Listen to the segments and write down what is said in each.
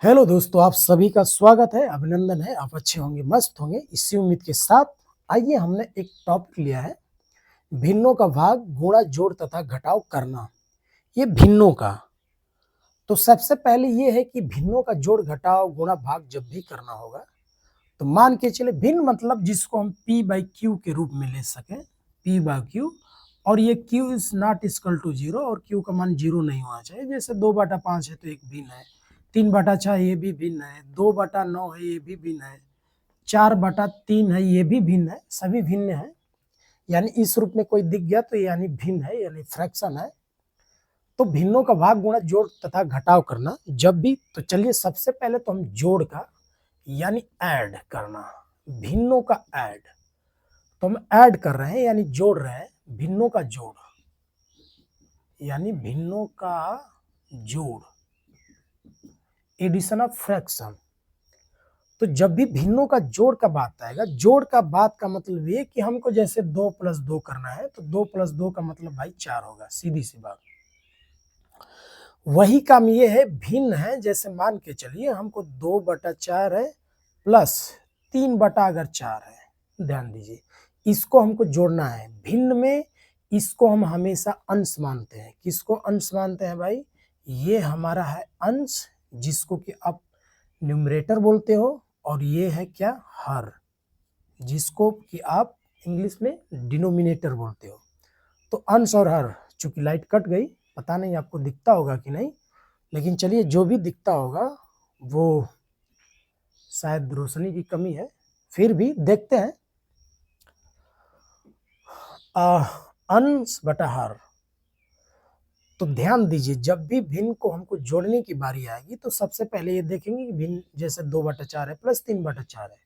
Hello दोस्तों, आप सभी का स्वागत है, अभिनंदन है। आप अच्छे होंगे, मस्त होंगे, इसी उम्मीद के साथ आइए हमने एक टॉपिक लिया है, भिन्नों का भाग, गुणा, जोड़ तथा घटाव करना। ये भिन्नों का, तो सबसे पहले ये है कि भिन्नों का जोड़, घटाव, गुणा, भाग जब भी करना होगा तो मान के चले भिन्न मतलब जिसको हम P बाई क्यू के रूप में ले सकें, P बाई क्यू, और ये Q is not equal to zero, और Q का मान जीरो नहीं होना चाहिए। जैसे 2/5 है तो एक भिन्न है, 3/6 ये भी भिन्न है, 2/9 है ये भी भिन्न है, 4/3 है ये भी भिन्न है, सभी भिन्न है। यानी इस रूप में कोई दिख गया तो यानी भिन्न है, यानी फ्रैक्शन है। तो भिन्नों का भाग, गुणा, जोड़ तथा घटाव करना जब भी, तो चलिए सबसे पहले तो हम जोड़ का यानी ऐड करना, भिन्नों का ऐड, तो हम ऐड कर रहे हैं यानी जोड़ रहे हैं, भिन्नों का जोड़ यानी भिन्नों का जोड़, एडिशन ऑफ फ्रैक्शन। तो जब भी भिन्नों का जोड़ का बात आएगा, जोड़ का बात का मतलब ये कि हमको जैसे 2 + 2 करना है तो 2 + 2 का मतलब भाई 4 होगा, सीधी सी बात। वही काम ये है, भिन्न है, जैसे मान के चलिए हमको 2/4 है प्लस 3/4 है। ध्यान दीजिए, इसको हमको जोड़ना है भिन्न में। इसको हम हमेशा अंश मानते हैं। किसको अंश मानते हैं भाई? ये हमारा है अंश, जिसको कि आप न्यूमरेटर बोलते हो, और ये है क्या? हर, जिसको कि आप इंग्लिश में डिनोमिनेटर बोलते हो। तो अंश और हर, चूंकि लाइट कट गई, पता नहीं आपको दिखता होगा कि नहीं, लेकिन चलिए जो भी दिखता होगा वो शायद रोशनी की कमी है, फिर भी देखते हैं। अंश बटा हर, तो ध्यान दीजिए जब भी भिन्न को हमको जोड़ने की बारी आएगी तो सबसे पहले ये देखेंगे कि भिन्न जैसे 2/4 है प्लस 3/4 है,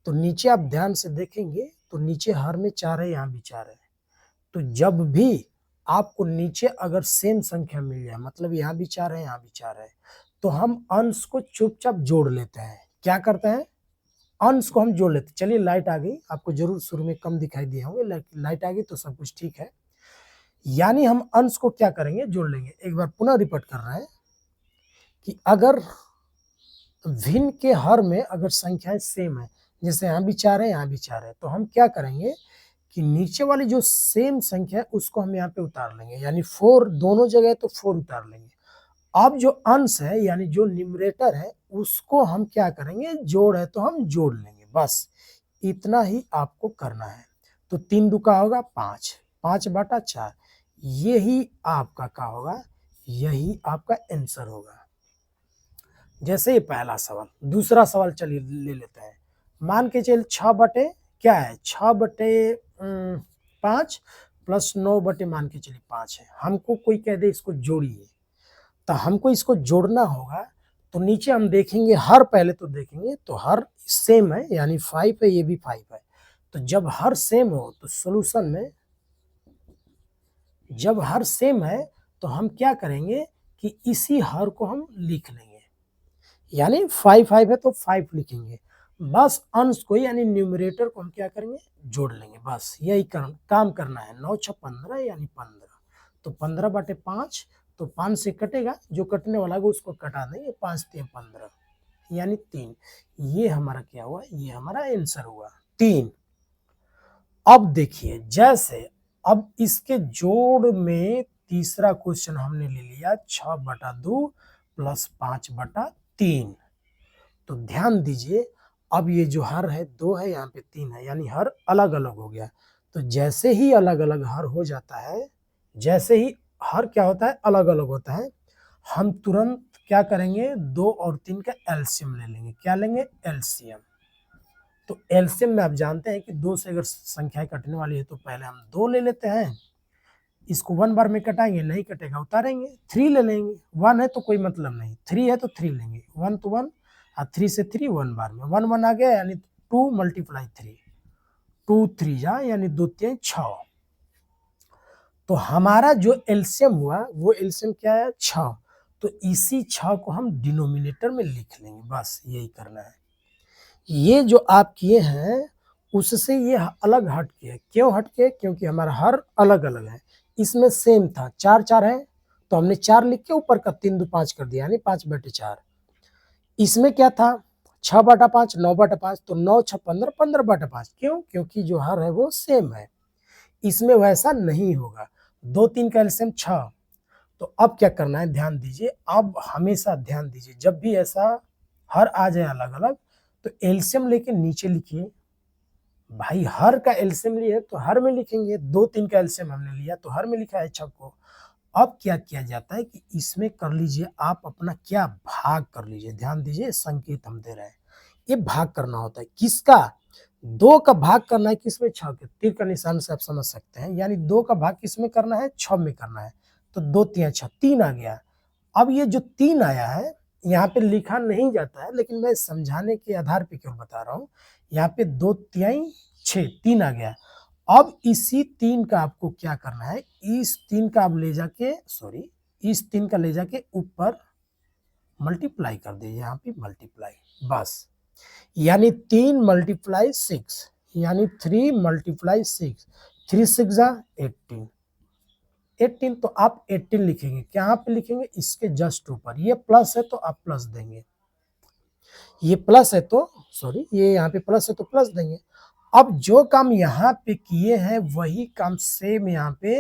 तो नीचे आप ध्यान से देखेंगे तो नीचे हर में 4 है, यहाँ भी 4 है। तो जब भी आपको नीचे अगर सेम संख्या मिल जाए, मतलब यहाँ भी 4 है, यहाँ भी 4 है, तो हम अंश को चुपचाप जोड़ लेते हैं। क्या करते हैं? अंश को हम जोड़ लेते हैं। चलिए लाइट आ गई, आपको जरूर शुरू में कम दिखाई दिए होंगे, लाइट आ गई तो सब कुछ ठीक है। यानी हम अंश को क्या करेंगे? जोड़ लेंगे। एक बार पुनः रिपीट कर रहे हैं कि अगर भिन्न के हर में अगर संख्याएं सेम है, जैसे यहाँ भी 4 है, यहाँ भी 4 है, तो हम क्या करेंगे कि नीचे वाली जो सेम संख्या है उसको हम यहाँ पे उतार लेंगे, यानी 4 दोनों जगह, तो 4 उतार लेंगे। अब जो अंश है यानी जो न्यूमरेटर है उसको हम क्या करेंगे? जोड़ है तो हम जोड़ लेंगे, बस इतना ही आपको करना है। तो 3 दूका होगा 5, 5/4, यही आपका क्या होगा? यही आपका आंसर होगा। जैसे ये पहला सवाल। दूसरा सवाल चलिए ले लेते हैं। मान के चल 6 बटे क्या है? 6/5 प्लस 9 बटे मान के चलिए 5 है। हमको कोई कह दे इसको जोड़िए, तो हमको इसको जोड़ना होगा। तो नीचे हम देखेंगे हर, पहले तो देखेंगे तो हर सेम है, यानी 5 है, ये भी 5 है। तो जब हर सेम हो तो सॉल्यूशन में, जब हर सेम है तो हम क्या करेंगे कि इसी हर को हम लिख लेंगे, यानी 5 है तो 5 लिखेंगे। बस अंश को यानी न्यूमरेटर को हम क्या करेंगे? जोड़ लेंगे, बस यही काम करना है। 9 6 15 यानी 15, तो 15/5, तो 5 से कटेगा, जो कटने वाला है उसको कटा देंगे, 5 3 15 यानी 3। ये हमारा क्या हुआ? ये हमारा आंसर हुआ 3। अब देखिए, जैसे अब इसके जोड़ में तीसरा क्वेश्चन हमने ले लिया 6/2 प्लस 5/3। तो ध्यान दीजिए, अब ये जो हर है 2 है, यहाँ पे 3 है, यानी हर अलग अलग हो गया। तो जैसे ही अलग अलग हर हो जाता है, जैसे ही हर क्या होता है? अलग अलग होता है, हम तुरंत क्या करेंगे? 2 और 3 का एलसीएम ले लेंगे। क्या लेंगे? एलसीएम। तो एलसीएम में आप जानते हैं कि 2 से अगर संख्याएं कटने वाली है तो पहले हम 2 ले लेते हैं, इसको 1 बार में कटाएंगे, नहीं कटेगा उतारेंगे, 3 ले लेंगे। 1 है तो कोई मतलब नहीं, 3 है तो 3 लेंगे, 1 तो 1, और 3 से 3 1 बार में, 1 1 आ गया, यानी 2 × 3, 2 3 जा यानी 2 3 6। तो हमारा जो एलसीएम हुआ वो एलसीएम क्या है? 6। तो इसी 6 को हम डिनोमिनेटर में लिख लेंगे, बस यही करना है। ये जो आप किए हैं उससे ये अलग हट के, क्यों हट के? क्योंकि हमारा हर अलग अलग है, इसमें सेम था 4 4 है तो हमने 4 लिख के ऊपर का 3 2 5 कर दिया, यानी 5/4। इसमें क्या था 6/5 9/5 तो 9 6 15 15/5 क्यों? क्योंकि जो हर है वो सेम है। इसमें वैसा नहीं होगा। 2 3 का एलसीएम 6। तो अब क्या करना है ध्यान दीजिए, अब हमेशा ध्यान दीजिए जब भी ऐसा हर आ जाए अलग-अलग तो एलसीएम लेके नीचे लिखिए। भाई हर का एलसीएम लिए तो हर में लिखेंगे, 2 3 का एलसीएम हमने लिया तो हर में लिखा है 6 को। अब क्या किया जाता है कि इसमें कर लीजिए आप अपना क्या भाग कर लीजिए, ध्यान दीजिए संकेत हम दे रहे हैं। ये भाग करना होता है किसका? 2 का भाग करना है किसमें? 6 के। तीर का निशान से आप समझ सकते हैं, यानी 2 का भाग किसमें करना है? 6 में करना है। तो 2 तिया 6 3 आ गया। अब ये जो 3 आया है यहाँ पे लिखा नहीं जाता है, लेकिन मैं समझाने के आधार पे क्यों बता रहा हूँ। यहाँ पे 2 तिहाई 6 3 आ गया। अब इसी 3 का आपको क्या करना है, इस 3 का आप ले जाके इस 3 का ले जाके ऊपर मल्टीप्लाई कर दीजिए, यहाँ पे मल्टीप्लाई, बस। यानी 3 × 6 यानी 3 × 6 3 6 जा 18 18 तो आप 18 लिखेंगे, कहाँ पे लिखेंगे? इसके जस्ट ऊपर। ये प्लस है तो आप प्लस देंगे, ये प्लस है तो ये यहाँ पे प्लस है तो प्लस देंगे। अब जो काम यहाँ पे किए हैं वही काम सेम यहाँ पे,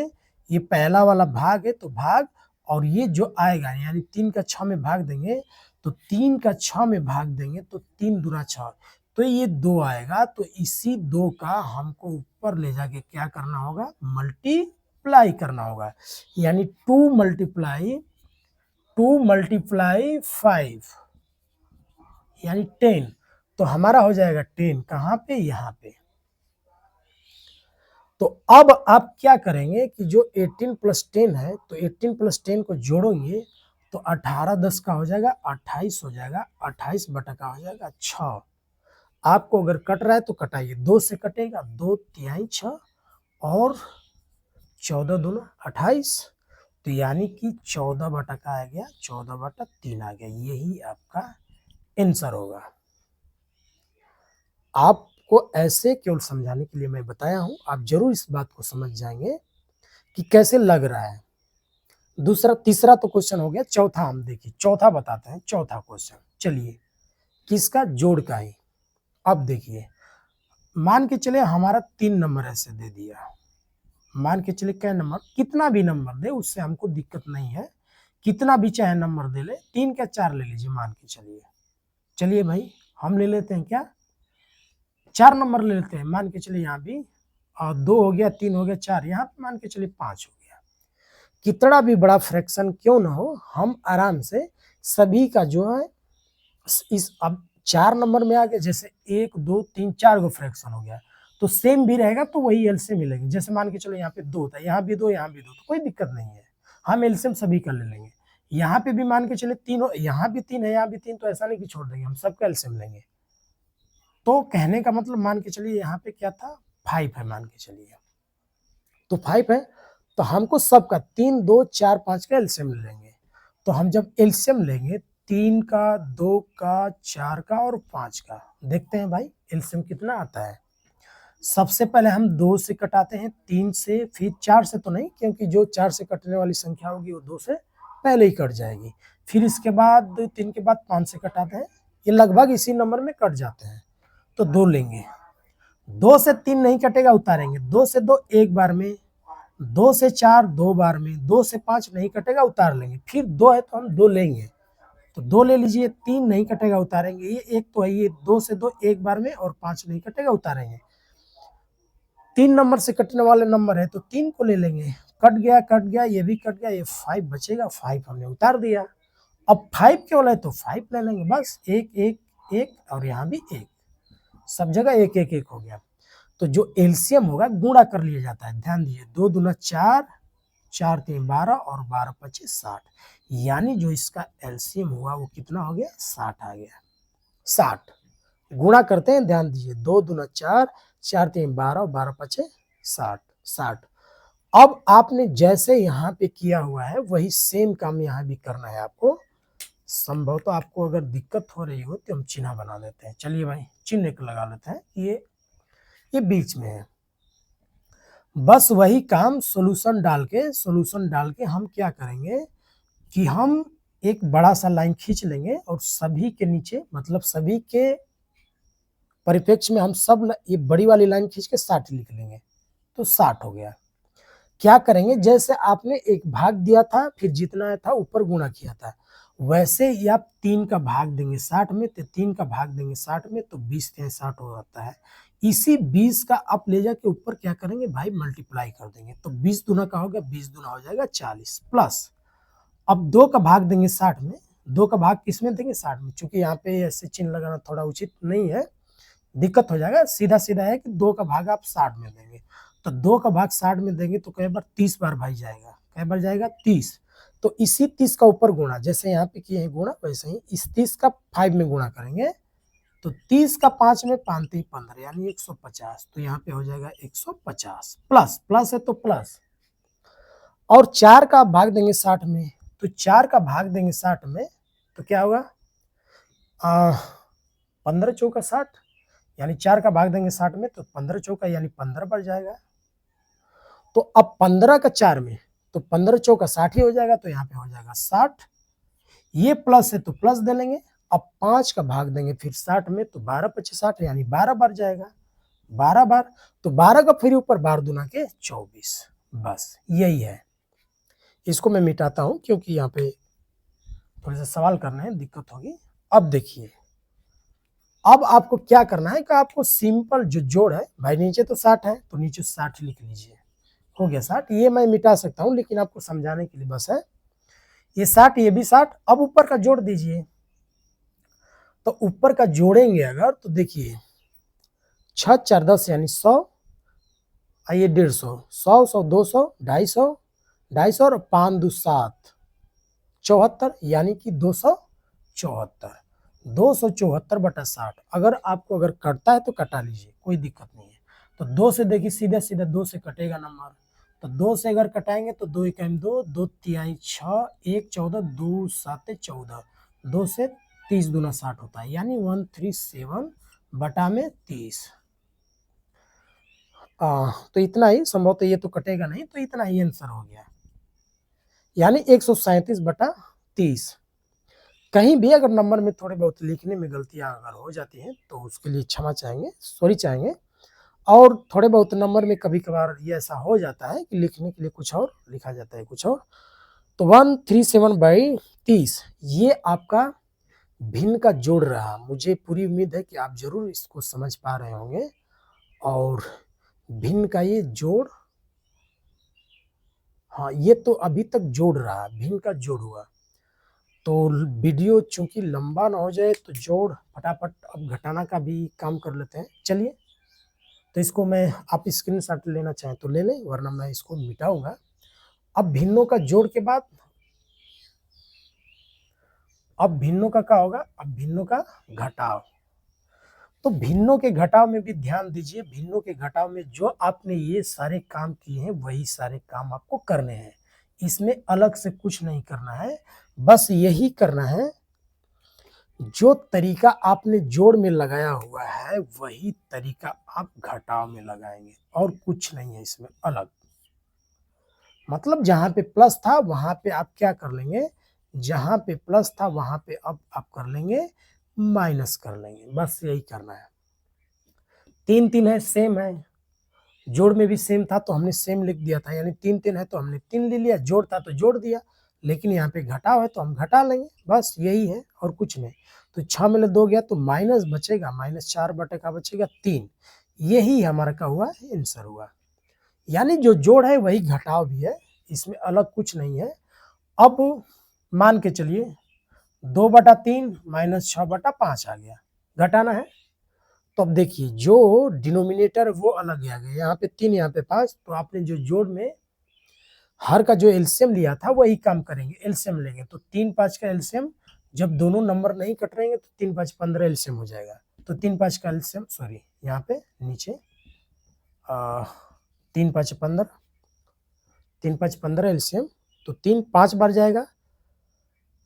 ये पहला वाला भाग है तो भाग, और ये जो आएगा यानी 3 का 6 में भाग देंगे तो 3 का 6 में भाग देंगे तो 3 दूना 6 तो ये 2 आएगा। तो इसी 2 का हमको ऊपर ले जाके क्या करना होगा? मल्टीप्लाई करना होगा, यानी 2 × 5 यानी 10। तो हमारा हो जाएगा 10 कहाँ पे? यहाँ पे। तो अब आप क्या करेंगे कि जो 18 + 10 है तो 18 + 10 को जोड़ेंगे तो 18 10 का हो जाएगा 28 हो जाएगा, 28 बटा का हो जाएगा 6। आपको अगर कट रहा है तो कटाइए, 2 से कटेगा, 2 तिहाई 6 और 14 दूना 28, तो यानी कि 14 बटा का आ गया 14/3 आ गया। यही आपका आंसर होगा। आपको ऐसे केवल समझाने के लिए मैं बताया हूं, आप जरूर इस बात को समझ जाएंगे कि कैसे लग रहा है। दूसरा तीसरा तो क्वेश्चन हो गया, चौथा हम देखिए, चौथा बताते हैं। चौथा क्वेश्चन चलिए किसका? जोड़ का ही। अब देखिए मान के चले हमारा 3 नंबर ऐसे दे दिया, मान के चले क्या नंबर, कितना भी नंबर दे उससे हमको दिक्कत नहीं है, कितना भी चाहे नंबर दे ले, 3 का 4 ले लीजिए मान के चलिए। चलिए भाई हम ले लेते हैं क्या, 4 नंबर ले लेते हैं, मान के चलिए यहाँ भी 2 हो गया, 3 हो गया, 4, यहाँ पे मान के चलिए 5 हो गया। कितना भी बड़ा फ्रैक्शन क्यों ना हो, हम आराम से सभी का जो है इस, अब 4 नंबर में आ गया, जैसे 1 2 3 4 गो फ्रैक्शन हो गया तो सेम भी रहेगा तो वही एलसीएम मिलेगी। जैसे मान के चलो यहाँ पे 2 था, यहाँ भी 2, यहाँ भी 2, तो कोई दिक्कत नहीं है, हम एलसीएम सभी का ले लेंगे। यहाँ पे भी मान के चले 3 हो, यहाँ भी 3 है, यहाँ भी 3, तो ऐसा नहीं कि छोड़ देंगे, हम सबका एलसीएम लेंगे। तो कहने का मतलब मान के चलिए यहाँ पे क्या था 5 है, मान के चलिए तो 5 है, तो हमको सबका 3 2 4 5 का एलसीएम ले लेंगे। तो हम जब एलसीएम लेंगे 3 का 2 का 4 का और 5 का, देखते हैं भाई एलसीएम कितना आता है। सबसे पहले हम 2 से कटाते हैं, 3 से, फिर 4 से तो नहीं, क्योंकि जो 4 से कटने वाली संख्या होगी वो 2 से पहले ही कट जाएगी। फिर इसके बाद 3 के बाद 5 से कटाते हैं, ये लगभग इसी नंबर में कट जाते हैं, तो 2 लेंगे। 2 से 3 नहीं कटेगा, उतारेंगे, 2 से 2 एक बार में, 2 से 4 2 बार में, 2 से 5 नहीं कटेगा, उतार लेंगे। फिर 2 है तो हम 2 लेंगे, तो 2 ले लीजिए, 3 नहीं कटेगा, उतारेंगे। ये एक तो है, ये 2 से 2 एक बार में और 5 नहीं कटेगा, उतारेंगे। 3 नंबर से कटने वाले नंबर है तो 3 को ले लेंगे, कट गया, ये भी कट गया, ये 5 बचेगा, 5 हमने उतार दिया। अब 5 केवल है तो 5 ले लेंगे, बस 1 1 1 और यहाँ भी 1, सब जगह 1 1 1 हो गया। तो जो एलसीएम होगा गुणा कर लिया जाता है, ध्यान दीजिए, 2 दूना 4, 4 3 12 और 12 25 60, यानी जो इसका एलसीएम हुआ वो कितना हो गया? 60 आ गया। 60 गुणा करते हैं, ध्यान दीजिए, 2 दूना 4, 4 3 12 और 12 25 60 60। अब आपने जैसे यहाँ पे किया हुआ है वही सेम काम यहाँ भी करना है आपको। संभवतः आपको अगर दिक्कत हो रही हो तो हम चिन्ह बना देते हैं। चलिए भाई चिन्ह एक लगा लेते हैं, ये बीच में है। बस वही काम सॉल्यूशन डाल के हम क्या करेंगे कि हम एक बड़ा सा लाइन खींच लेंगे और सभी के नीचे मतलब सभी के परिप्रेक्ष्य में हम सब ये बड़ी वाली लाइन खींच के 60 लिख लेंगे, तो 60 हो गया। क्या करेंगे, जैसे आपने एक भाग दिया था फिर जितना आया था ऊपर गुणा किया था, वैसे ही आप 3 का भाग देंगे 60 में, तो 3 का भाग देंगे 60 में, तो 20 तिहाई 60 हो जाता है। इसी 20 का आप ले जाके ऊपर क्या करेंगे भाई, मल्टीप्लाई कर देंगे, तो 20 दूना का हो गया, 20 दूना हो जाएगा 40 प्लस। अब 2 का भाग देंगे 60 में, 2 का भाग किस में देंगे 60 में, चूंकि यहाँ पे ऐसे चिन्ह लगाना थोड़ा उचित नहीं है, दिक्कत हो जाएगा, सीधा सीधा है कि 2 का भाग आप 60 में देंगे, तो 2 का भाग 60 में देंगे तो कई बार 30 बार भाई जाएगा, कई बार जाएगा 30, तो इसी 30 का ऊपर गुणा, जैसे यहाँ पे किए हैं गुणा वैसे ही इस 30 का 5 में गुणा करेंगे, तो 30 का 5 में 5 3 15 यानी 150, तो यहाँ पे हो जाएगा 150 प्लस, प्लस है तो प्लस, और 4 का भाग देंगे 60 में, तो 4 का भाग देंगे 60 में, तो क्या होगा 15 चौका 60, यानी 4 का भाग देंगे 60 में, तो 15 चौका यानी 15 बढ़ जाएगा, तो अब 15 का 4 में, तो 15 चौका 60 ही हो जाएगा, तो यहाँ पे हो जाएगा 60, ये प्लस है तो प्लस दे लेंगे, अब 5 का भाग देंगे फिर 60 में, तो 12 25 60 यानी 12 बार जाएगा, 12 बार, तो 12 का फिर ऊपर बार दूना के 24, बस यही है। इसको मैं मिटाता हूं क्योंकि यहाँ पे थोड़े से सवाल करने हैं, दिक्कत होगी। अब देखिए, अब आपको क्या करना है कि आपको सिंपल जो जोड़ है भाई, नीचे तो 60 है तो नीचे 60 लिख लीजिए, हो गया 60, ये मैं मिटा सकता हूं लेकिन आपको समझाने के लिए बस है, ये 60 ये भी 60, अब ऊपर का जोड़ दीजिए, तो ऊपर का जोड़ेंगे अगर तो देखिए 6 4 10 यानी 100, आइए 150, 100 100 200 250 250 और 5 2 7 74 यानी कि 274, 274/60, अगर आपको अगर कटता है तो कटा लीजिए, कोई दिक्कत नहीं है, तो 2 से देखिए सीधा सीधा 2 से कटेगा नंबर, तो 2 से अगर कटाएंगे तो 2 1 2, 2 तिहाई 6, 1 14, 2 7 14, 2 से 30 दूना 60 होता है, यानी 137 बटा में 30, तो इतना ही, संभवतः ये तो कटेगा नहीं, तो इतना ही आंसर हो गया, यानी 137/30। कहीं भी अगर नंबर में थोड़े बहुत लिखने में गलतियां अगर हो जाती हैं तो उसके लिए क्षमा चाहेंगे, सॉरी चाहेंगे, और थोड़े बहुत नंबर में कभी कभार ये ऐसा हो जाता है कि लिखने के लिए कुछ और लिखा जाता है कुछ और, तो 137/30 ये आपका भिन्न का जोड़ रहा, मुझे पूरी उम्मीद है कि आप जरूर इसको समझ पा रहे होंगे, और भिन्न का ये जोड़, हाँ ये तो अभी तक जोड़ रहा, भिन्न का जोड़ हुआ, तो वीडियो चूंकि लंबा ना हो जाए तो जोड़ फटाफट अब घटाना का भी काम कर लेते हैं, चलिए, तो इसको मैं, आप स्क्रीनशॉट लेना चाहें तो ले लें वरना मैं इसको मिटाऊंगा। अब भिन्नों का जोड़ के बाद अब भिन्नों का क्या होगा, अब भिन्नों का घटाव, तो भिन्नों के घटाव में भी ध्यान दीजिए, भिन्नों के घटाव में जो आपने ये सारे काम किए हैं वही सारे काम आपको करने हैं, इसमें अलग से कुछ नहीं करना है, बस यही करना है, जो तरीका आपने जोड़ में लगाया हुआ है वही तरीका आप घटाव में लगाएंगे, और कुछ नहीं है इसमें अलग, मतलब जहां पे प्लस था वहां पे आप क्या कर लेंगे, जहां पे प्लस था वहां पे अब आप कर लेंगे माइनस कर लेंगे, बस यही करना है। 3 3 है, सेम है, जोड़ में भी सेम था तो हमने सेम लिख दिया था, यानी 3 3 है तो हमने 3 ले लिया, जोड़ था तो जोड़ दिया, लेकिन यहाँ पे घटाव है तो हम घटा लेंगे, बस यही है और कुछ नहीं, तो 6 में 2 गया तो माइनस बचेगा, -4 बटे का बचेगा 3, यही हमारा का हुआ आंसर हुआ, यानी जो जोड़ है वही घटाव भी है, इसमें अलग कुछ नहीं है। अब मान के चलिए 2/3 -6/5 आ गया, घटाना है, तो अब देखिए जो डिनोमिनेटर है वो अलग आ गया, यहाँ पे 3 यहाँ पे 5, तो आपने जो जोड़ में हर का जो एलसीएम लिया था वही काम करेंगे, एलसीएम लेंगे, तो 3 5 का एलसीएम, जब दोनों नंबर नहीं कट रहेंगे तो 3 5 15 एलसीएम हो जाएगा, तो 3 5 का एलसीएम, सॉरी यहाँ पे नीचे 3 5 15, 3 5 15 एलसीएम, तो 3 5 बार जाएगा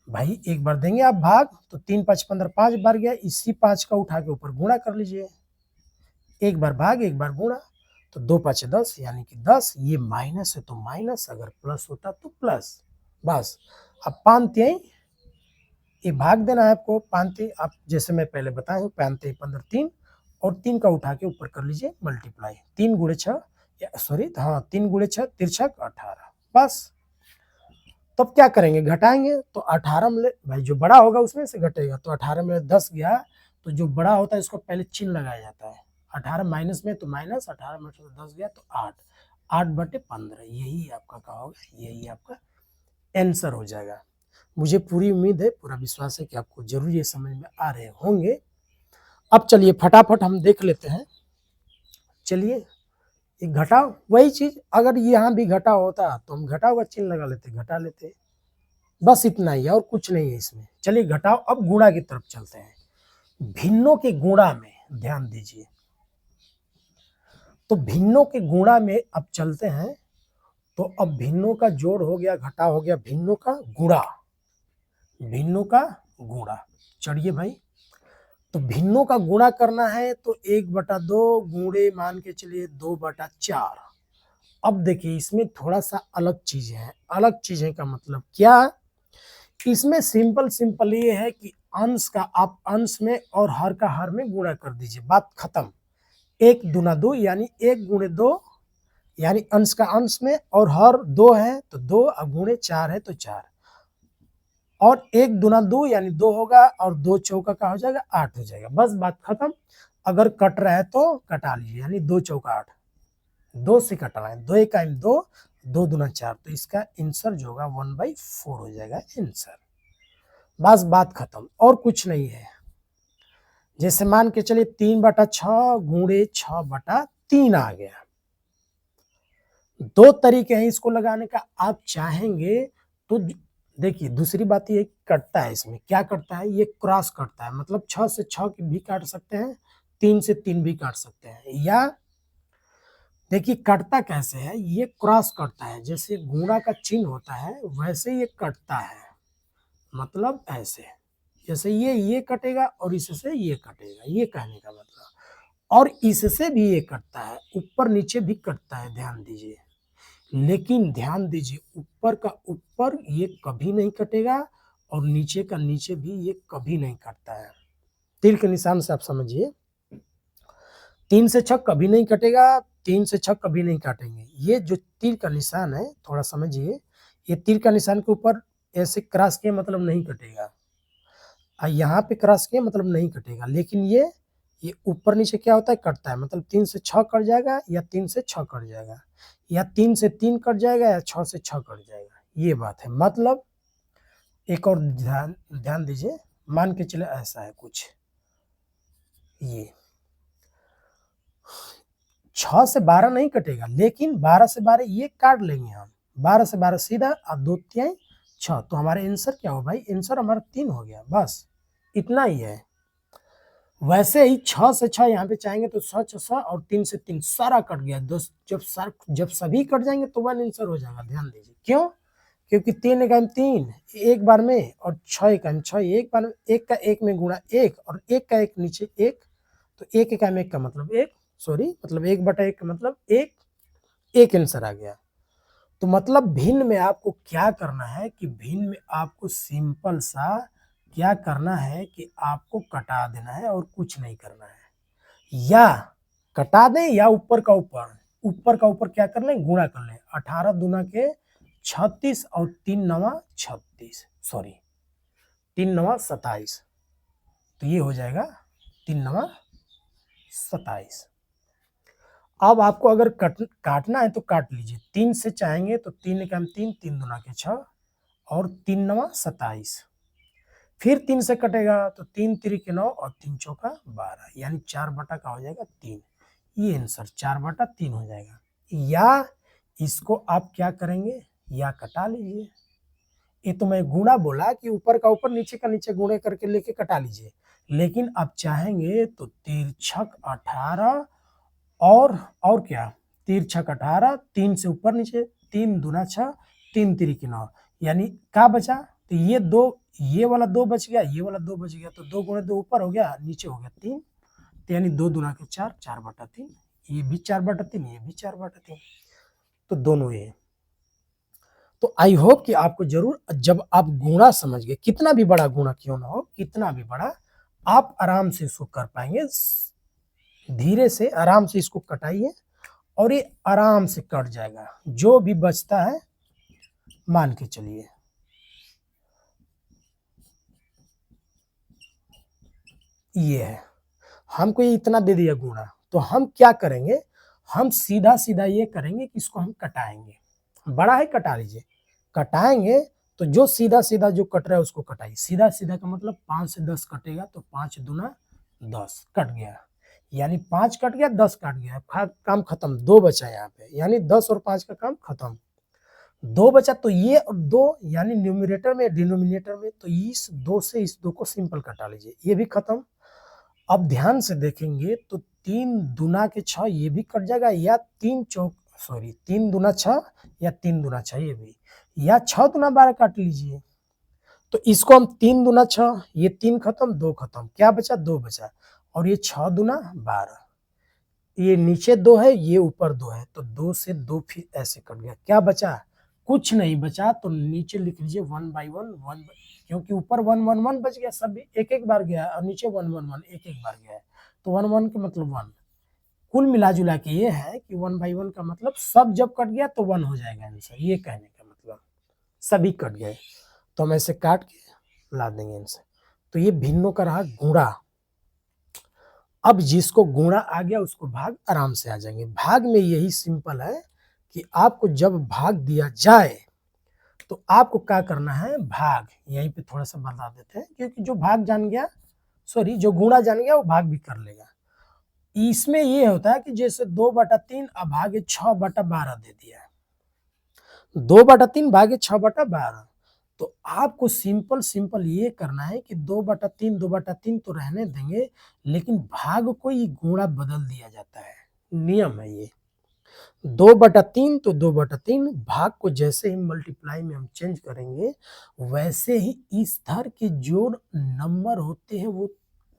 भाई, एक बार देंगे आप भाग, तो 3 5 15 5 बार गया, इसी 5 का उठा के ऊपर गुणा कर लीजिए, एक बार भाग एक बार गुणा, तो 2 5 10 यानी कि 10, ये माइनस है तो माइनस, अगर प्लस होता तो प्लस, बस अब 5 तिहाई ये भाग देना है आपको 5 आप जैसे मैं पहले बताया हूँ 5 15 3 और 3 का उठा के ऊपर कर लीजिए मल्टीप्लाई 3 गुणे 6 सॉरी हाँ 3 गुणे 6 तिरछक 18 बस। तब क्या करेंगे घटाएंगे तो 18 में भाई जो बड़ा होगा उसमें से घटेगा तो 18 में 10 गया तो जो बड़ा होता है इसको पहले चिन्ह लगाया जाता है 18 माइनस में तो माइनस 18 में तो 10 गया तो 8 8/15 यही आपका क्या होगा यही आपका आंसर हो जाएगा। मुझे पूरी उम्मीद है पूरा विश्वास है कि आपको जरूर ये समझ में आ रहे होंगे। अब चलिए फटाफट हम देख लेते हैं। चलिए ये घटाओ वही चीज अगर यहाँ भी घटा होता तो हम घटाओ का चिन्ह लगा लेते घटा लेते बस इतना ही है और कुछ नहीं है इसमें। चलिए घटाओ अब गुणा की तरफ चलते हैं। भिन्नों के गुणा में ध्यान दीजिए तो भिन्नों के गुणा में अब चलते हैं तो अब भिन्नों का जोड़ हो गया घटा हो गया भिन्नों का गुणा भिन्नों का गुणा। चढ़िए भाई तो भिन्नों का गुणा करना है तो 1/2 गुणे मान के चलिए 2/4। अब देखिए इसमें थोड़ा सा अलग चीजें हैं अलग चीजें का मतलब क्या इसमें सिंपल ये है कि अंश का आप अंश में और हर का हर में गुणा कर दीजिए बात खत्म। 1 दूना 2 यानी 1 गुणे 2 यानी अंश का अंश में और हर 2 है तो 2 गुणे 4 है तो 4 और 1 दूना 2 यानी 2 होगा और 2 चौका का हो जाएगा 8 हो जाएगा बस बात खत्म। अगर कट रहा है तो कटा लीजिए यानी 2 चौका 8 2 से कटना है 2 1 2 2 दूना 4 तो इसका आंसर जो होगा 1/4 हो जाएगा आंसर बस बात खत्म और कुछ नहीं है। जैसे मान के चलिए 3/6 गुणे 6/3 आ गया। दो तरीके हैं इसको लगाने का आप चाहेंगे तो देखिए दूसरी बात ये कटता है इसमें क्या करता है ये क्रॉस करता है मतलब 6 से 6 भी काट सकते हैं 3 से 3 भी काट सकते हैं या देखिए कटता कैसे है ये क्रॉस करता है जैसे गुणा का चिन्ह होता है वैसे ये कटता है मतलब ऐसे जैसे ये कटेगा और इससे ये कटेगा ये कहने का मतलब और इससे भी ये कटता है ऊपर नीचे भी कटता है ध्यान दीजिए लेकिन ध्यान दीजिए ऊपर का ऊपर ये कभी नहीं कटेगा और नीचे का नीचे भी ये कभी नहीं कटता है। तीर के निशान से आप समझिए 3 से 6 कभी नहीं कटेगा 3 से 6 कभी नहीं काटेंगे ये जो तीर का निशान है थोड़ा समझिए ये तीर का निशान के ऊपर ऐसे क्रॉस किया मतलब नहीं कटेगा यहाँ पे क्रॉस किया मतलब नहीं कटेगा लेकिन ये ऊपर नीचे क्या होता है कटता है मतलब 3 से 6 कट जाएगा या 3 से 6 कट जाएगा या 3 से 3 कट जाएगा या 6 से 6 कट जाएगा ये बात है। मतलब एक और ध्यान दीजिए मान के चले ऐसा है कुछ ये 6 से 12 नहीं कटेगा लेकिन 12 से 12 ये काट लेंगे हम 12 से 12 सीधा अब 2 3 6 तो हमारा आंसर क्या हो भाई आंसर हमारा 3 हो गया बस इतना ही है। वैसे ही 6 से 6 यहाँ पे चाहेंगे तो 6 6 और 3 से 3 सारा कट गया जब सभी कट जाएंगे तो 1 आंसर हो जाएगा ध्यान दीजिए क्यों क्योंकि 3 1 3 एक बार में और 6 1 6 एक बार में एक का एक में गुणा एक और एक का एक नीचे एक तो एक 1 का मतलब एक सॉरी मतलब 1/1 का मतलब एक आंसर आ गया। तो मतलब भिन्न में आपको क्या करना है कि भिन्न में आपको सिंपल सा क्या करना है कि आपको कटा देना है और कुछ नहीं करना है या कटा दें या ऊपर का ऊपर क्या कर लें गुणा कर लें 18 दूना के 36 और 3 9 36 सॉरी 3 9 27 तो ये हो जाएगा 3 9 27। अब आपको अगर काटना है तो काट लीजिए 3 से चाहेंगे तो 3 1 3 3 दूना के 6 और 3 9 27 फिर 3 से कटेगा तो 3 3 के 9 और 3 चौका 12 यानी 4 बटा का हो जाएगा 3 ये आंसर 4/3 हो जाएगा। या इसको आप क्या करेंगे या कटा लीजिए ये तो मैं गुणा बोला कि ऊपर का ऊपर नीचे का नीचे गुणे करके लेके कटा लीजिए लेकिन आप चाहेंगे तो तिरछक 18 और क्या तिरछक 18 3 से ऊपर नीचे 3 दूना 6 3 3 के 9 यानी क्या बचा तो ये वाला 2 बच गया ये वाला 2 बच गया तो 2 गुणे 2 ऊपर हो गया नीचे हो गया 3 तो यानी 2 दूना के 4 4/3 ये भी 4/3 ये भी 4/3 तो दोनों ये तो आई होप कि आपको जरूर, जब आप गुणा समझ गए, कितना भी बड़ा गुणा क्यों ना हो, कितना भी बड़ा, आप आराम से इसको कर पाएंगे। धीरे से आराम से इसको कटाइए और ये आराम से कट जाएगा। जो भी बचता है मान के चलिए ये है, हमको ये इतना दे दिया गुणा, तो हम क्या करेंगे, हम सीधा सीधा ये करेंगे कि इसको हम कटाएंगे। बड़ा है, कटा लीजिए। कटाएंगे तो जो सीधा सीधा जो कट रहा है उसको कटाइए। सीधा सीधा का मतलब 5 से 10 कटेगा, तो 5 दूना 10 कट गया, यानी 5 कट गया, 10 कट गया, काम खत्म। 2 बचा यहाँ पे, यानी 10 और 5 का काम खत्म। 2 बचा, तो ये और 2 यानी न्यूमरेटर में डिनोमिनेटर में, तो इस 2 से इस 2 को सिंपल कटा लीजिए, ये भी खत्म। अब ध्यान से देखेंगे तो 3 दूना के 6 ये भी कट जाएगा, या 3 दूना 6 या 3 दूना 6 ये भी, या 6 दूना 12 काट लीजिए। तो इसको हम 3 दूना 6, ये 3 खत्म, 2 खत्म, क्या बचा, 2 बचा। और ये 6 दूना 12, ये नीचे 2 है, ये ऊपर 2 है, तो 2 से 2 फिर ऐसे कट गया, क्या बचा, कुछ नहीं बचा। तो नीचे लिख लीजिए 1 बाई 1, क्योंकि ऊपर 1 1 1 बच गया, सब एक एक बार गया, और नीचे 1 1 1 एक एक बार गया है, तो 1 1 का मतलब 1। कुल मिला जुला के ये है कि 1 बाई 1 का मतलब सब जब कट गया तो 1 हो जाएगा आंसर, ये कहने का मतलब सभी कट गए, तो हम ऐसे काट के ला देंगे आंसर। तो ये भिन्नों का रहा गुणा। अब जिसको गुणा आ गया उसको भाग आराम से आ जाएंगे। भाग में यही सिंपल है कि आपको जब भाग दिया जाए तो आपको क्या करना है, भाग यहीं पे थोड़ा सा बता देते हैं, क्योंकि जो भाग जान गया, सॉरी जो गुणा जान गया वो भाग भी कर लेगा। इसमें ये होता है कि जैसे 2/3 अब भागे 6/12 दे दिया है, 2/3 भागे 6/12, तो आपको सिंपल सिंपल ये करना है कि 2/3 तो रहने देंगे, लेकिन भाग को ये गुणा बदल दिया जाता है, नियम है ये। 2/3 तो 2/3, भाग को जैसे ही मल्टीप्लाई में हम चेंज करेंगे, वैसे ही इस धर के जो नंबर होते हैं वो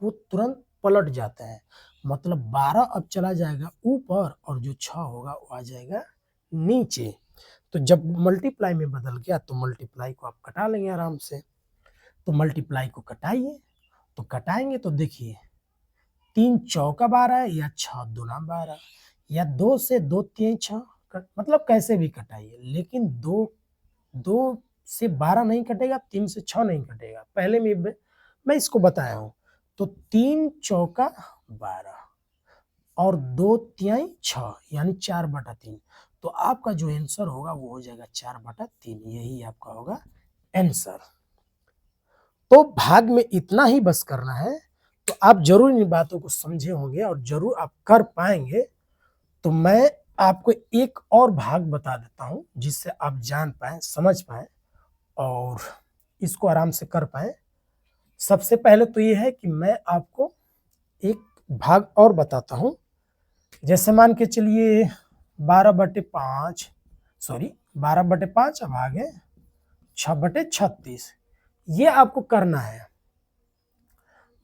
तुरंत पलट जाता है। मतलब 12 अब चला जाएगा ऊपर, और जो 6 होगा वो आ जाएगा नीचे। तो जब मल्टीप्लाई में बदल गया तो मल्टीप्लाई को आप कटा लेंगे आराम से। तो मल्टीप्लाई को कटाइए, तो कटाएंगे तो देखिए 3 चौका 12 या 6 दूना 12, या 2 से 2 3 6, मतलब कैसे भी कटाइए, लेकिन 2 से 12 नहीं कटेगा, 3 से 6 नहीं कटेगा, पहले में मैं इसको बताया हूँ। तो 3 चौका 12 और 2 तिहाई 6, यानी 4/3। तो आपका जो आंसर होगा वो हो जाएगा 4/3, यही आपका होगा आंसर। तो भाग में इतना ही बस करना है, तो आप जरूर इन बातों को समझे होंगे और जरूर आप कर पाएंगे। तो मैं आपको एक और भाग बता देता हूं जिससे आप जान पाए, समझ पाए और इसको आराम से कर पाए। सबसे पहले तो ये है कि मैं आपको एक भाग और बताता हूं। जैसे मान के चलिए 12/5, सॉरी 12/5 अब आगे 6/36, ये आपको करना है।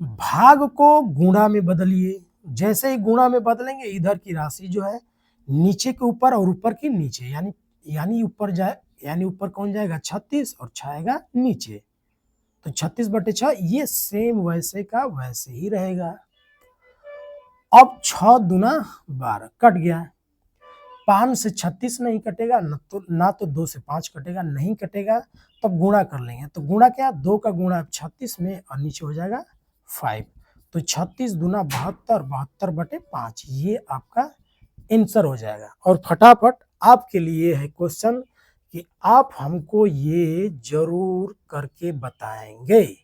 भाग को गुणा में बदलिए, जैसे ही गुणा में बदलेंगे इधर की राशि जो है नीचे के ऊपर और ऊपर की नीचे, यानी ऊपर जाए, यानी ऊपर कौन जाएगा 36 और छाएगा नीचे, तो 36/6 ये सेम वैसे का वैसे ही रहेगा। अब 6 दूना 12 कट गया, 5 से 36 नहीं कटेगा, ना तो 2 से 5 कटेगा, नहीं कटेगा, तब गुणा कर लेंगे। तो गुणा क्या, 2 का गुणा 36 में और नीचे हो जाएगा 5, तो 36 दूना 72, 72/5 ये आपका आंसर हो जाएगा। और फटाफट आपके लिए है क्वेश्चन कि आप हमको ये जरूर करके बताएंगे।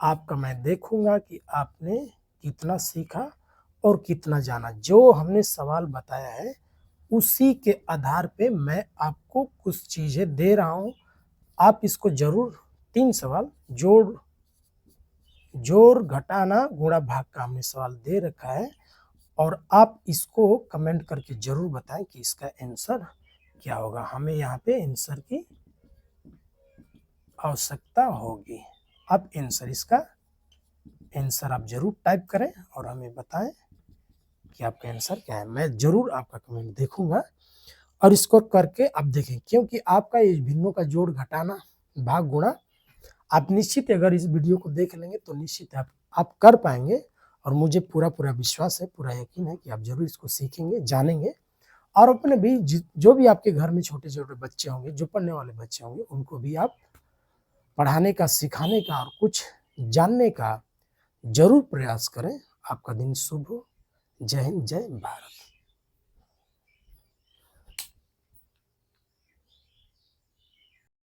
आपका मैं देखूंगा कि आपने कितना सीखा और कितना जाना। जो हमने सवाल बताया है उसी के आधार पे मैं आपको कुछ चीजें दे रहा हूं, आप इसको जरूर 3 सवाल जोड़ घटाना गुणा भाग का हमने सवाल दे रखा है, और आप इसको कमेंट करके जरूर बताएं कि इसका आंसर क्या होगा। हमें यहाँ पे आंसर की आवश्यकता होगी। अब इसका आंसर आप जरूर टाइप करें और हमें बताएं कि आपका आंसर क्या है। मैं जरूर आपका कमेंट देखूंगा। और इसको करके आप देखें, क्योंकि आपका ये भिन्नों का जोड़ घटाना भाग गुणा आप निश्चित अगर इस वीडियो को देख लेंगे तो निश्चित आप कर पाएंगे। और मुझे पूरा विश्वास है, पूरा यकीन है कि आप जरूर इसको सीखेंगे, जानेंगे और अपने भी जो भी आपके घर में छोटे-छोटे बच्चे होंगे, जो पढ़ने वाले बच्चे होंगे, उनको भी आप पढ़ाने का, सिखाने का और कुछ जानने का जरूर प्रयास करें। आपका दिन शुभ हो। जय हिंद, जय भारत।